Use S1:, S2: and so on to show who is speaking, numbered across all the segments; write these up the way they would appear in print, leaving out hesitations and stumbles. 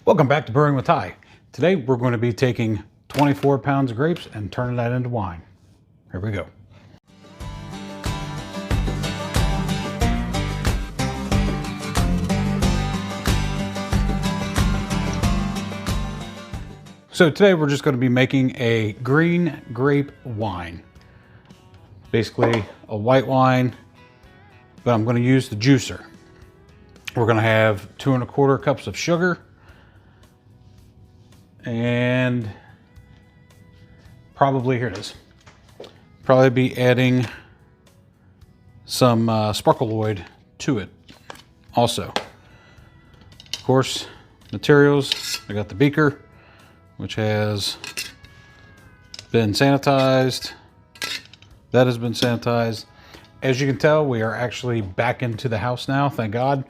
S1: Welcome back to Brewing with Ty. Today we're going to be taking 24 pounds of grapes and turning that into wine. Here we go. So today we're just going to be making a green grape wine. Basically a white wine, but I'm going to use the juicer. We're going to have 2 1/4 cups of sugar and probably, here it is, probably be adding some sparkleoid to it also. Of course, materials, I got the beaker, which has been sanitized. That has been sanitized. As you can tell, we are actually back into the house now, thank God.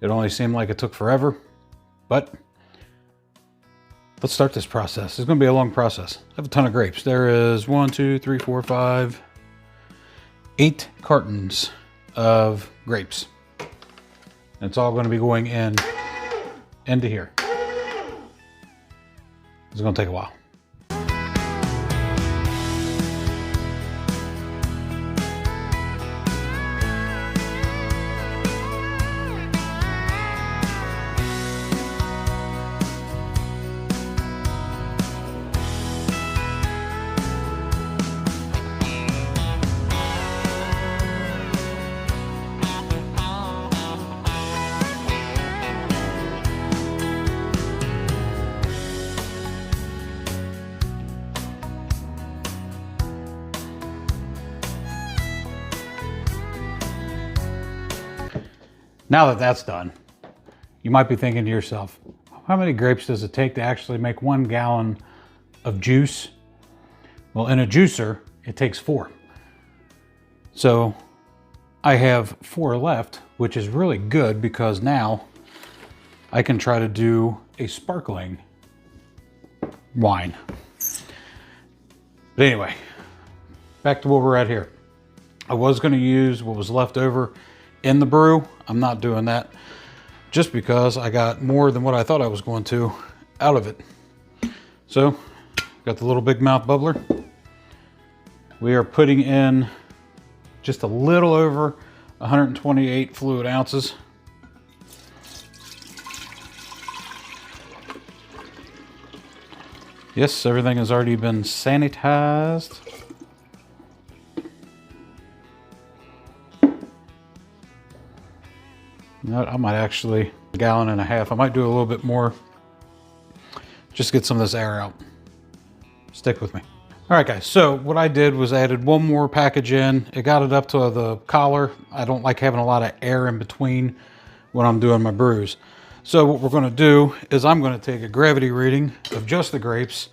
S1: It only seemed like it took forever, but let's start this process. It's gonna be a long process. I have a ton of grapes. There is 1, 2, 3, 4, 5, 8 cartons of grapes. And it's all gonna be going into here. It's gonna take a while. Now that that's done, you might be thinking to yourself, how many grapes does it take to actually make 1 gallon of juice? Well, in a juicer, it takes 4. So I have 4 left, which is really good because now I can try to do a sparkling wine. But anyway, back to where we're at here. I was going to use what was left over in the brew. I'm not doing that just because I got more than what I thought I was going to out of it. So, got the little big mouth bubbler. We are putting in just a little over 128 fluid ounces. Yes, everything has already been sanitized. I might actually, 1.5 gallons. I might do a little bit more. Just get some of this air out. Stick with me. All right, guys. So what I did was I added 1 more package in. It got it up to the collar. I don't like having a lot of air in between when I'm doing my brews. So what we're going to do is I'm going to take a gravity reading of just the grapes.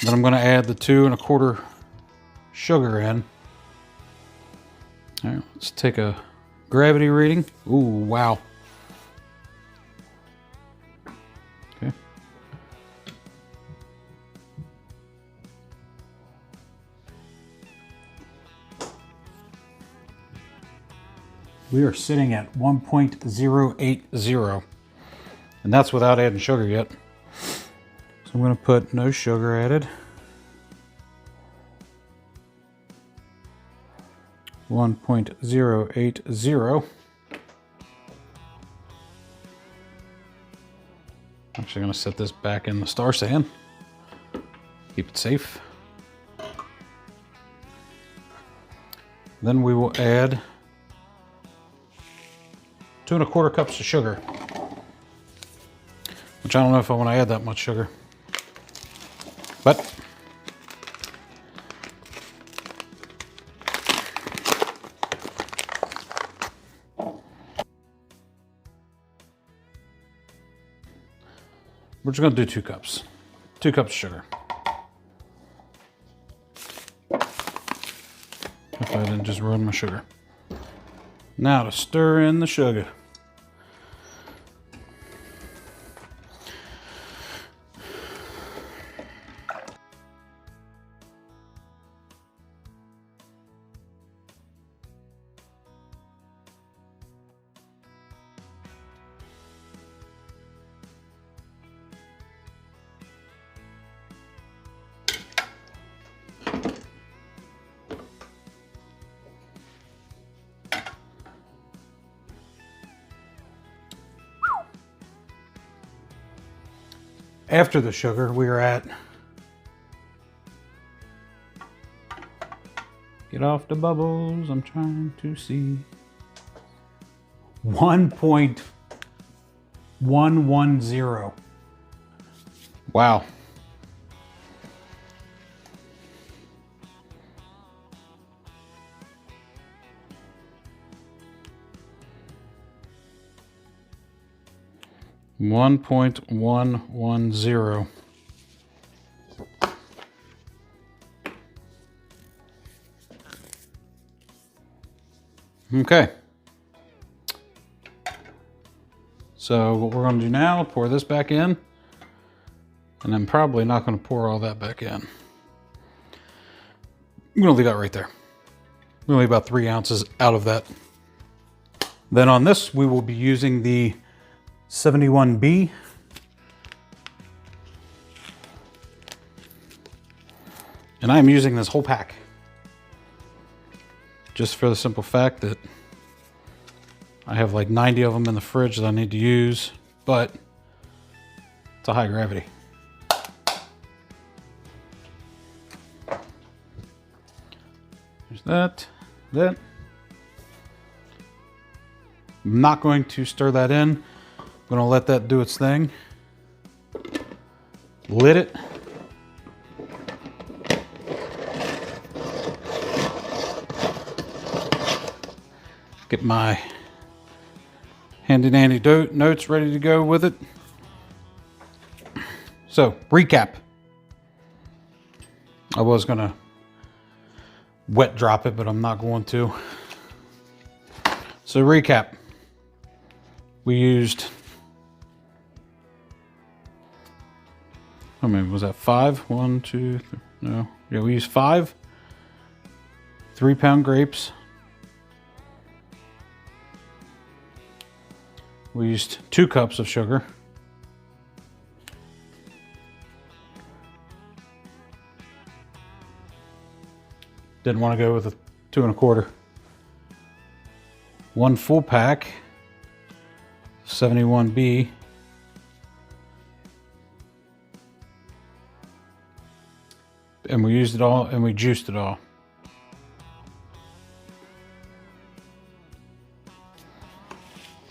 S1: Then I'm going to add the 2 1/4 sugar in. All right, let's take a gravity reading. Ooh, wow. Okay. We are sitting at 1.080, and that's without adding sugar yet. So I'm going to put no sugar added. 1.080. Actually going to set this back in the star sand. Keep it safe. Then we will add 2 1/4 cups of sugar, which I don't know if I want to add that much sugar, but we're just going to do 2 cups. 2 cups of sugar. If I didn't just ruin my sugar. Now to stir in the sugar. after the sugar, we are at, get off the bubbles, I'm trying to see, 1.110. Wow. .110. Okay. So what we're going to do now, pour this back in, and I'm probably not going to pour all that back in. I'm going to leave that right there. Really about 3 ounces out of that. Then on this, we will be using the 71B. And I'm using this whole pack. Just for the simple fact that I have like 90 of them in the fridge that I need to use, but it's a high gravity. There's that. I'm not going to stir that in. I'm going to let that do its thing. Lid it. Get my handy dandy notes ready to go with it. So, recap. I was going to wet drop it, but I'm not going to. So, recap. We used, how many was that? 5? 1, 2, 3, no. Yeah, we used 5 3-pound grapes. We used 2 cups of sugar. Didn't want to go with a 2 1/4. 1 full pack 71B. And we used it all and we juiced it all.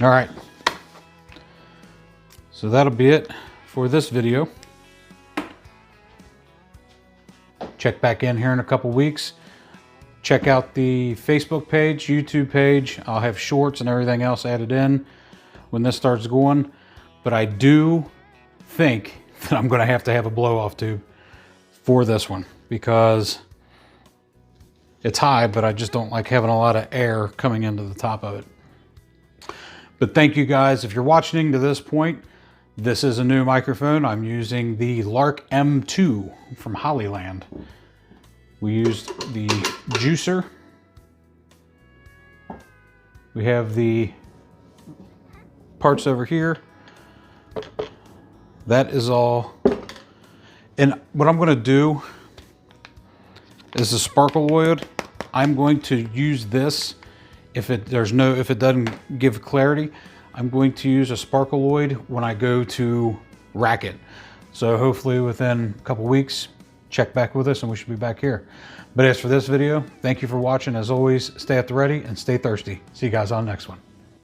S1: All right. So that'll be it for this video. Check back in here in a couple weeks. Check out the Facebook page, YouTube page. I'll have shorts and everything else added in when this starts going. But I do think that I'm going to have a blow-off tube for this one because it's high, but I just don't like having a lot of air coming into the top of it. But thank you guys. If you're watching to this point, this is a new microphone. I'm using the Lark M2 from Hollyland. We used the juicer. We have the parts over here. That is all. And what I'm going to do is the sparkle wood. I'm going to use this if it doesn't give clarity. I'm going to use a sparkleoid when I go to rack it. So hopefully within a couple weeks, check back with us and we should be back here. But as for this video, thank you for watching. As always, stay at the ready and stay thirsty. See you guys on the next one.